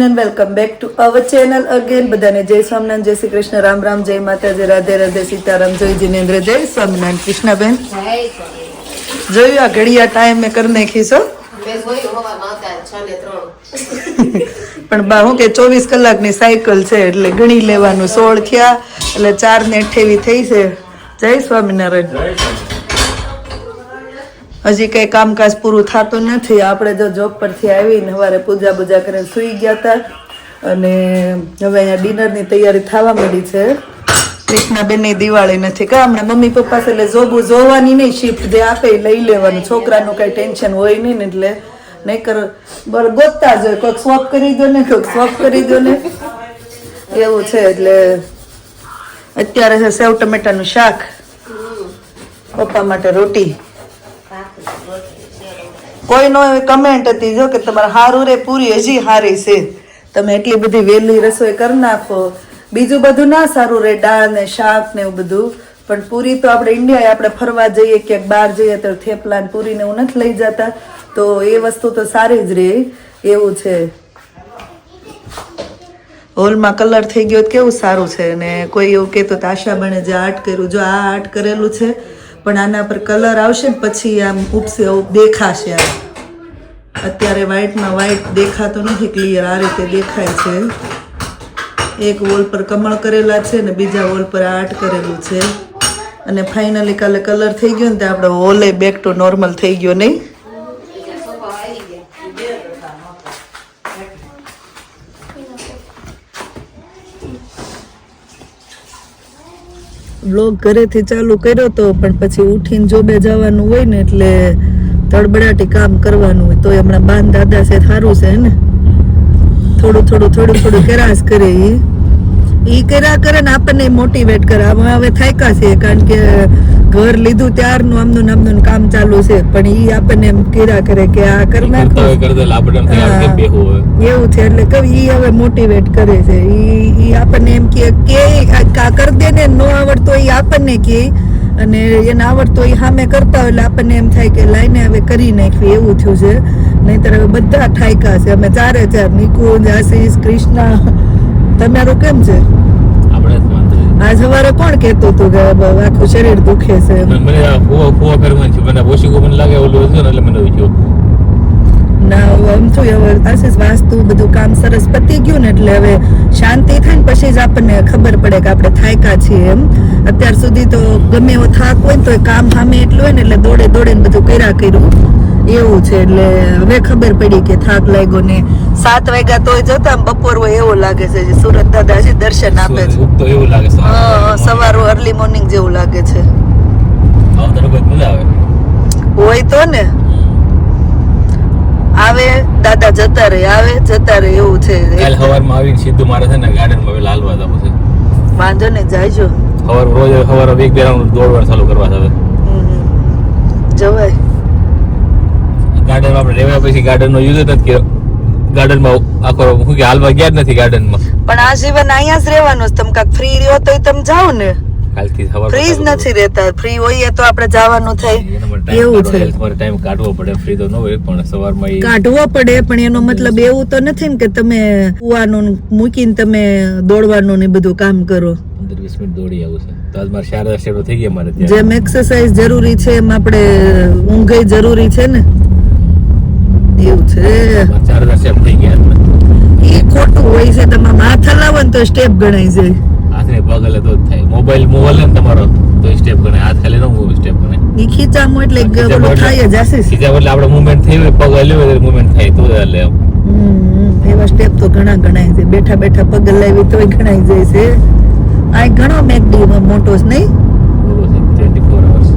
everyone and welcome back to our channel again. બધાને જય સ્વામિનારાયણ, જય શ્રી કૃષ્ણ, રામ રામ, જય માતાજી, રાધે રાધે, સીતારામ, જય જીનેન્દ્ર, જય સ્વામિનારાયણ. કૃષ્ણાબેન જોયું આ ઘડિયા ટાઈમ મેં કરી નાખીશો પણ બા હું કે 24 કલાકની સાયકલ છે એટલે ગણી લેવાનું. 16 થયા એટલે 4 ને 28 થઈ છે. જય સ્વામિનારાયણ. હજી કઈ કામકાજ પૂરું થતું નથી. આપણે જો જોબ પરથી આવીને સવારે પૂજા બૂજા કરીને સુઈ ગયા હતા અને હવે અહીંયા ડિનરની તૈયારી થવા માંડી છે. કૃષ્ણાબેનની દિવાળી નથી કા હમણાં મમ્મી પપ્પા એટલે જોબું જોવાની નહીં, શિફ્ટ જે આપે લઈ લેવાનું. છોકરાનું કઈ ટેન્શન હોય નહીં ને એટલે નહીં કર બર ગોતતા જ હોય, કોઈક સ્વોપ કરી દો ને કોઈક સ્વોપ કરી દો ને એવું છે. એટલે અત્યારે છે સેવ ટમેટાનું શાક, પપ્પા માટે રોટી. કોઈનો કમેન્ટ હતી જો કે તમારે હારું રે પૂરી હજી હારી છે, તમે એટલી બધી વહેલી રસોઈ કરી નાખો, બીજું બધું ના સારું રે, દાળ ને શાક ને એવું બધું. પણ પૂરી તો આપણે ઇન્ડિયા આપણે ફરવા જઈએ ક્યાંક બહાર જઈએ તો થેપલા ને પૂરી ને એવું નથી લઈ જતા, તો એ વસ્તુ તો સારી જ રહે એવું છે. હોલમાં કલર થઈ ગયો કેવું સારું છે. ને કોઈ એવું કહેતો તો આશા બને જે આર્ટ કર્યું, જો આ આર્ટ કરેલું છે પણ આના પર કલર આવશે ને પછી આમ ઉપસે દેખાશે. આમ અત્યારે વ્હાઈટમાં વ્હાઈટ દેખાતો નથી ક્લિયર, આ રીતે દેખાય છે. એક વોલ પર કમળ કરેલા છે ને બીજા વોલ પર આર્ટ કરેલું છે. અને ફાઇનલી કાલે કલર થઈ ગયો ને તો આપણે હોલે બેક ટુ નોર્મલ થઈ ગયો નહીં. બ્લોગ ઘરેથી ચાલુ કર્યો તો પણ પછી ઉઠીને જોબે જવાનું હોય ને એટલે તડબડાટી કામ કરવાનું હોય. તો હમણાં બાન દાદા છે સારું છે ને, થોડું કર્યા કરે. ઈ કર્યા કરે ને આપણને મોટિવેટ કરે. હવે થાક્યા છે કારણ કે ઘર લીધું ત્યારનું આમનું કામ ચાલુ છે, પણ ઈ આપણને એમ કર્યા કરે કે આ કરી નાખો એવું છે. એટલે કઈ ઈ હવે મોટિવેટ કરે છે. ઈ આપણને એમ કે આ કરી દે ને, નો આવડતો ઈ આપણને કે, અને એને આવડતો એ સામે કરતા હોય એટલે આપણને એમ થાય કે લાઈને હવે કરી નાખવી એવું થયું છે. નહીતર હવે બધા ઠાયકા છે. અમે ચારે નિકુંજ, આશીષ, કૃષ્ણા. તમારું કેમ છે? આજ સવારે કોણ કેતું હતું કે આખું શરીર દુખે છે? ના આમ થયું હવે આશીષ વાસ્તુ બધું કામ સરસ પતી ગયું ને એટલે હવે શાંતિ થાય ને પછી જ આપણને ખબર પડે કે આપણે થાક્યા છીએ એમ. અત્યાર સુધી તો ગમે એવો થાક હોય ને તો કામ સામે એટલું હોય ને એટલે દોડે ને બધું કર્યું એવું છે. એટલે હવે ખબર પડી કે થાક લાગ્યો ને 7 વાગ્યા તોય જતા બપોર હોય એવું લાગે છે. સુરત દાદા હજી દર્શન આપે છે. સવારો અર્લી મોર્નિંગ જેવું લાગે છે. હોય તો ને આવે દાદા જતા રહે, આવે જતા રહે એવું છે. કાલ સવારમાં આવીને સીધું મારે છે ને ગાર્ડનમાં વેલા હાલવા જવું છે. વાંધો ને જાયજો. રોજ સવારે 1-2 રાઉન્ડ દોડવા ચાલુ કરવા છે. જવાય ગાર્ડનમાં આપણે રેવા પછી ગાર્ડનનો યુઝ જ નથી કર્યો. ગાર્ડનમાં આખો શું કે હાલવા ગયા જ નથી ગાર્ડનમાં. પણ આ જીવન અહીંયા જ રહેવાનું છે. તમે કાંઈક ફ્રી રહ્યો તો તમે જાઓ ને. કાલથી સવાર ફ્રી જ નથી રહેતા. ફ્રી હોઈએ તો આપણે જવાનું થાય એવું છે. તમારે ટાઈમ કાઢવો પડે. ફ્રી તો ન હોય પણ સવારમાં કાઢવો પડે. પણ એનો મતલબ એવું તો નથી ને કે તમે કુવાનું મૂકીને તમે દોડવાનું ને બધું કામ કરો. 15-20 મિનિટ દોડી આવું છે. તો આજ મારે 4 સ્ટેપ થઈ ગયા મારે. જેમ એક્સરસાઇઝ જરૂરી છે એમ આપણે ઊંઘ જરૂરી છે ને એવું છે. 4 સ્ટેપ થઈ ગયા. એ ખોટું હોય છે. તમે હાથ હલાવો ને તો સ્ટેપ ગણાય છે. હાથને પગ હલે તો જ થાય. મોબાઈલ ને તમારો તો સ્ટેપ ગણાય. હાથ ખાલી નો સ્ટેપ ગણાય. ઈ ખીચામાં એટલે બધું થાય જ હશે. ખીચા એટલે આપણે મૂવમેન્ટ થઈ હોય, પગ હલ્યો હોય મૂવમેન્ટ થાય તો જ હલે. એવા સ્ટેપ તો ઘણા ગણાય છે. બેઠા પગ હલાવી તોય ગણાય જાય છે. આ ઘણો મેકડી મોટો છે નહીં? 24 hours.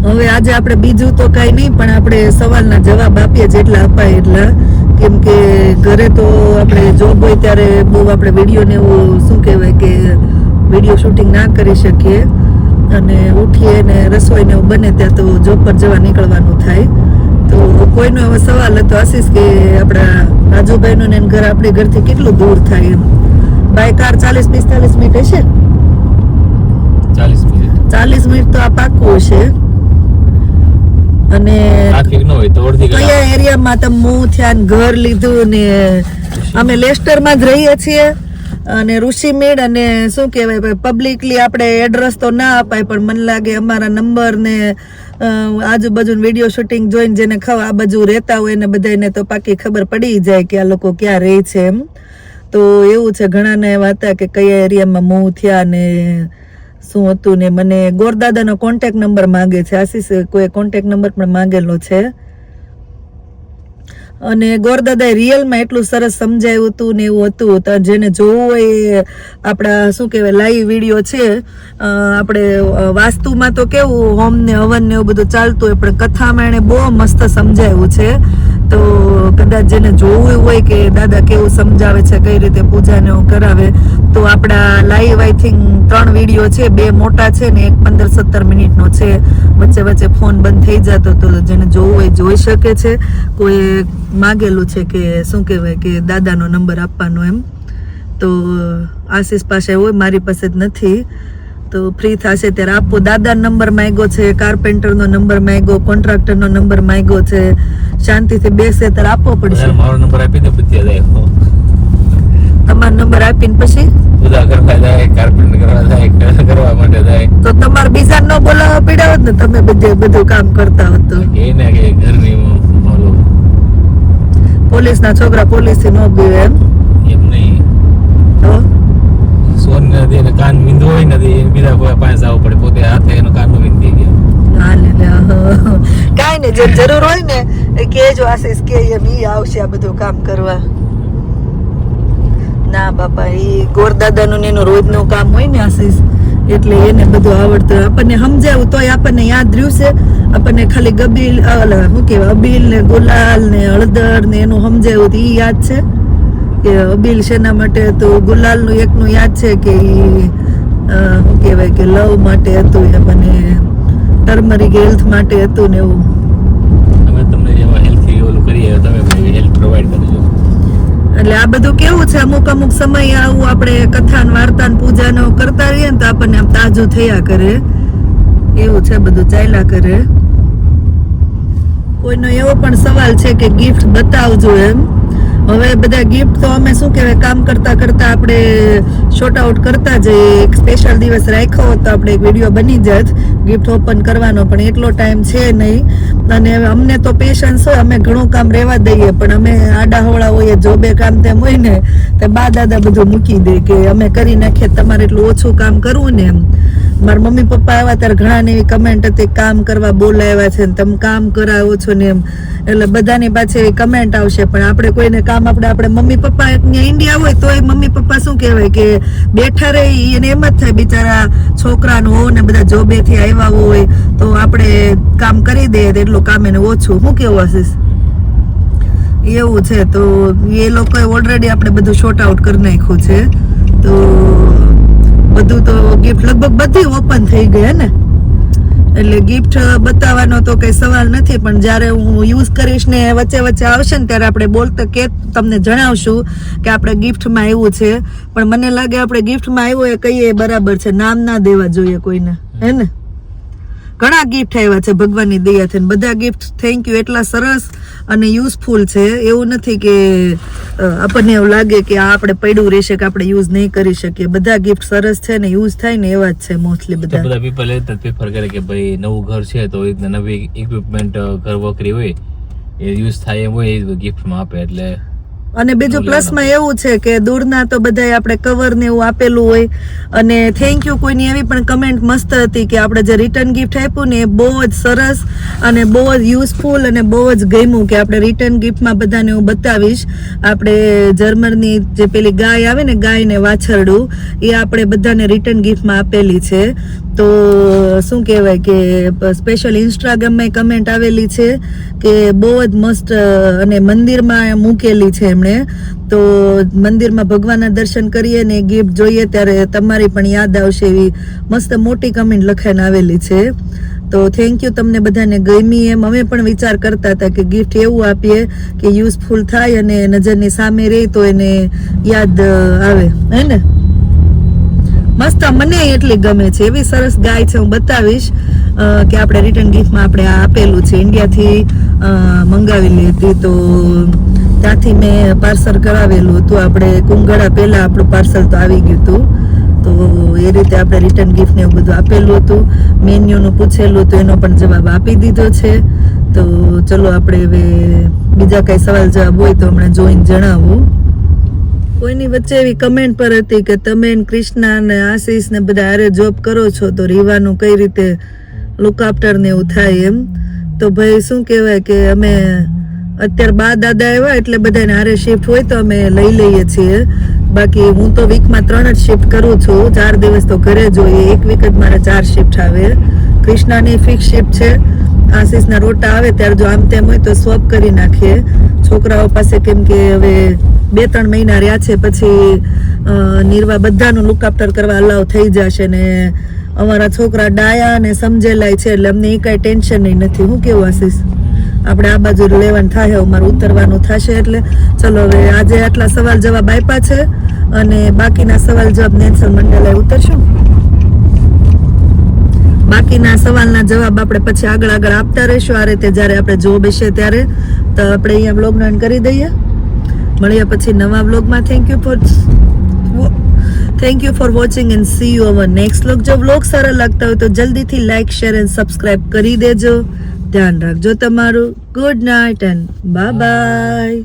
હવે આજે આપણે બીજું તો કઈ નહીં પણ આપણે સવાલના જવાબ આપીએ જેટલા અપાય એટલા. કેમ કે ઘરે તો આપણે જોબ હોય ત્યારે બહુ આપણે વિડીયો ને એવું શું કહેવાય કે વિડીયો શૂટિંગ ના કરી શકીએ, અને ઉઠીએ ને રસોઈ ને એવું બને ત્યાં તો જોબ પર જવા નીકળવાનું થાય. તો કોઈનો એવો સવાલ હતો આશીષ કે આપણા રાજુભાઈનું ને ઘર આપણે ઘરથી કેટલું દૂર થાય એમ? બાય કાર 40-45 મિનિટ હશે. 40 મિનિટ તો આ પાક્કું હશે. અને ટ્રાફિક ન હોય તો અડધી કલાક કયા એરિયામાં તમે મૂવ થયા ને ઘર લીધું ને અમે લેસ્ટરમાં જ રહીએ છીએ અને ઋષિમેળ અને શું કહેવાય પબ્લિકલી આપણે એડ્રેસ તો ના અપાય પણ મને લાગે અમારા નંબર ને આજુબાજુ વિડીયો શૂટિંગ જોઈને જેને આ બાજુ રહેતા હોય ને બધાને તો પાકી ખબર પડી જાય કે આ લોકો ક્યાં રહે છે એમ. તો એવું છે ઘણાને એવા હતા કે કયા એરિયામાં મૂવ થયા ને શું હતું ને મને ગોરદાદાનો કોન્ટેક્ટ નંબર માંગે છે. આશીષ કોઈ કોન્ટેક્ટ નંબર પણ માંગેલો છે અને ગોરદાદાએ રિયલમાં એટલું સરસ સમજાયું હતું ને એવું હતું. તો જેને જોવું હોય આપણા શું કહેવાય લાઈવ વિડીયો છે. આપણે વાસ્તુમાં તો કેવું હોમ ને હવન ને એવું બધું ચાલતું હોય પણ કથામાં એણે બહુ મસ્ત સમજાવ્યું છે. તો કદાચ જેને જોવું હોય કે દાદા કેવું સમજાવે છે કઈ રીતે પૂજા ને એવું કરાવે તો આપણા લાઈવ આઈ થિંક 3 વિડીયો છે, 2 મોટા છે ને એક 15-17 મિનિટનો છે. વચ્ચે વચ્ચે ફોન બંધ થઈ જતો તો જેને જોવું હોય જોઈ શકે છે. કોઈ માગેલું છે કે શું કહેવાય કે દાદાનો નંબર આપવાનો એમ તો આશીષ પાસે હોય, મારી પાસે જ નથી. તો ફ્રી થશે ત્યારે આપો. દાદાનો નંબર માંગ્યો છે, કાર્પેન્ટરનો નંબર માંગ્યો, કોન્ટ્રાક્ટરનો નંબર માંગ્યો છે. શાંતિથી બેસે ત્યારે આપવો પડશે. મારો નંબર આપી દે પછી જાય તમારો નંબર આપીને પછી પૂજા કરવા જાય, કાર્પેન્ટ કરવા જાય, કરવા માટે જાય તો તમારે બીજા ન બોલાવવા પડ્યા હોત ને તમે બધું કામ કરતા હોત તો. એને કે ઘરની ઓલું પોલીસના છોકરા પોલીસથી ન બીવે એમ નહીં તો સોન નથી એને કાન વિંધો હોય નથી બીજા કોઈ પાસે આવવું પડે, પોતે હાથે એનો કાન નો વિંધી ગયો. કાઈ ને જે જરૂર હોય ને એ કેજો આશીષ કે એમ ઈ આવશે આ બધું કામ કરવા. ના બાપા ઈ ગોરદાદાનું ને એનું રોજનું કામ હોય ને આશીષ એટલે એને બધું આવડતું. આપણને સમજાવું તોય આપણને યાદ રહ્યું છે. આપણને ખાલી ગબીલ શું કહેવાય અબીલ ને ગુલાલ ને હળદર ને એનું સમજાવ્યું ઈ યાદ છે કે અબીલ શેના માટે હતું, ગુલાલ નું એકનું યાદ છે કે શું કહેવાય કે લવ માટે હતું અને ટર્મરિક હેલ્થ માટે હતું ને એવું. અમે તમને જેમાં હેલ્થ ઓલું કરીએ તમે હેલ્થ પ્રોવાઈડ કરજો. એટલે આ બધું કેવું છે અમુક સમય આવું આપણે કથા વાર્તા પૂજા ને કરતા રહીએ ને તો આપણને આમ તાજું થયા કરે એવું છે, બધું ચાલ્યા કરે. કોઈનો એવો પણ સવાલ છે કે ગિફ્ટ બતાવજો એમ. હવે બધા ગિફ્ટ તો અમે શું કહેવાય કામ કરતા કરતા આપણે શોર્ટ આઉટ કરતા જઈએ. એક સ્પેશિયલ દિવસ રાખ્યો તો આપણે એક વિડીયો બની જાત ગિફ્ટ ઓપન કરવાનો પણ એટલો ટાઈમ છે નહીં અને અમને તો પેશન્સ હોય અમે ઘણું કામ રહેવા દઈએ પણ અમે આડાહવળા હોઈએ જોબે કામ તેમ હોય ને તો બા દાદા બધું મૂકી દે કે અમે કરી નાખીએ તમારે એટલું ઓછું કામ કરવું ને એમ. મારા મમ્મી પપ્પા આવ્યા ત્યારે ઘણા ને એવી કમેન્ટ હતી કામ કરવા બોલાવ્યા છે ને તમે કામ કરાવો છો ને એમ એટલે બધાની પાછળ એવી કમેન્ટ આવશે પણ આપણે કોઈને કામ આપણે મમ્મી પપ્પા ઇન્ડિયા હોય તોય મમ્મી પપ્પા શું કહેવાય કે બેઠા રહે એને એમ જ થાય બિચારા છોકરાનું હોય ને બધા જોબેથી આવ્યા હોય તો આપણે કામ કરી દઈએ એટલું કામ એને ઓછું. શું કેવું આશીષ એવું છે તો એ લોકોએ ઓલરેડી આપણે બધું શોર્ટ આઉટ કરી નાખ્યું છે. તો બધું તો ગિફ્ટ લગભગ બધી ઓપન થઈ ગયા ને એટલે ગિફ્ટ બતાવવાનો તો કઈ સવાલ નથી પણ જ્યારે હું યુઝ કરીશ ને વચ્ચે વચ્ચે આવશે ને ત્યારે આપણે બોલતા કે તમને જણાવશું કે આપણે ગિફ્ટમાં આવ્યું છે પણ મને લાગે આપણે ગિફ્ટમાં આવ્યું એ કહીએ બરાબર છે, નામ ના દેવા જોઈએ કોઈને હે ને. ઘણા ગિફ્ટ આવ્યા છે ભગવાનની દયાથી બધા ગિફ્ટ થેન્ક યુ એટલા સરસ અને યુઝફુલ છે. એવું નથી કે આપણને એવું લાગે કે આ આપણે પડ્યું રહેશે કે આપણે યુઝ નહીં કરી શકીએ. બધા ગિફ્ટ સરસ છે ને યુઝ થાય ને એવા જ છે મોસ્ટલી બધા પીપલ એ પ્રિફર કરે કે ભાઈ નવું ઘર છે તો નવી ઇક્વિપમેન્ટ ઘર વકરી હોય એ યુઝ થાય એમ હોય એ ગિફ્ટમાં આપે એટલે. અને બીજું પ્લસમાં એવું છે કે દૂરના તો બધા આપણે કવર ને એવું આપેલું હોય અને થેન્ક યુ કોઈની એવી પણ કમેન્ટ મસ્ત હતી કે આપણે જે રિટર્ન ગિફ્ટ આપ્યું ને એ બહુ જ સરસ અને બહુ જ યુઝફુલ અને બહુ જ ગમ્યું કે આપણે રિટર્ન ગિફ્ટમાં બધાને હું બતાવીશ. આપણે જર્મનની જે પેલી ગાય આવે ને ગાય ને વાછરડું એ આપણે બધાને રિટર્ન ગિફ્ટમાં આપેલી છે. તો શું કહેવાય કે સ્પેશિયલ ઇન્સ્ટાગ્રામમાં કમેન્ટ આવેલી છે કે બહુ જ મસ્ત અને મંદિરમાં મૂકેલી છે એમણે. તો મંદિરમાં ભગવાનના દર્શન કરીએ ને ગિફ્ટ જોઈએ ત્યારે તમારી પણ યાદ આવશે એવી મસ્ત મોટી કમેન્ટ લખાઈને આવેલી છે. તો થેન્ક યુ તમને બધાને ગમી એમ અમે પણ વિચાર કરતા હતા કે ગિફ્ટ એવું આપીએ કે યુઝફુલ થાય અને નજરની સામે રહે તો એને યાદ આવે હે ને. મસ્ત મને એટલી ગમે છે એવી સરસ ગાય છે હું બતાવીશ કે આપણે રિટર્ન ગિફ્ટમાં આપણે આ આપેલું છે. ઇન્ડિયાથી મંગાવેલી હતી તો ત્યાંથી મેં પાર્સલ કરાવેલું હતું. આપણે કુંગળા પહેલા આપણું પાર્સલ તો આવી ગયું હતું, તો એ રીતે આપણે રિટર્ન ગિફ્ટ ને એવું બધું આપેલું હતું. મેન્યુનું પૂછેલું તો એનો પણ જવાબ આપી દીધો છે. તો ચલો આપણે હવે બીજા કઈ સવાલ જવાબ હોય તો હમણાં જોઈને જણાવું. કોઈની વચ્ચે એવી કમેન્ટ પર હતી કે તમે કૃષ્ણા ને આશીષ ને બધા હારે જોબ કરો છો તો રીવાનું કઈ રીતે લુક આફ્ટર ને એવું થાય એમ. તો ભાઈ શું કહેવાય કે અમે અત્યારે બા દાદા આવ્યા એટલે બધાને હારે શિફ્ટ હોય તો અમે લઈ લઈએ છીએ. બાકી હું તો વીકમાં 3 જ શિફ્ટ કરું છું. 4 દિવસ તો ઘરે જ હોય, એક વીક જ મારે 4 શિફ્ટ આવે. કૃષ્ણાની ફિક્સ શિફ્ટ છે. આશીષના રોટા આવે ત્યારે જો આમ તેમ હોય તો સ્વપ કરી નાખીએ છોકરાઓ પાસે, કેમ કે હવે 2-3 મહિના રહ્યા છે પછી નિર્વા બધાનું લુક આફ્ટર કરવા અલાવ થઈ જશે ને અમારા છોકરા ડાયા અને સમજેલાય છે એટલે અમને એ કાંઈ ટેન્શન નથી. હું કેવું આશીષ, આપણે આ બાજુ લેવાનું થાય, અમારું ઉતરવાનું થશે. એટલે ચલો હવે આજે આટલા સવાલ જવાબ આપ્યા છે અને બાકીના સવાલ જવાબ નેન્સલ મંડલે ઉતરશું. બાકીના સવાલના જવાબ આપણે પછી આગળ આપતા રહીશું આ રીતે. જ્યારે આપણે જોબ હશે ત્યારે તો આપણે અહીંયા બ્લોગનો એન્ડ કરી દઈએ. મળીએ પછી નવા બ્લોગમાં. Thank you for watching and C you hour next blog. જો બ્લોગ સારા લાગતા હોય તો જલ્દીથી લાઈક, શેર એન્ડ સબસ્ક્રાઇબ કરી દેજો. ધ્યાન રાખજો તમારું. Good night and bye bye.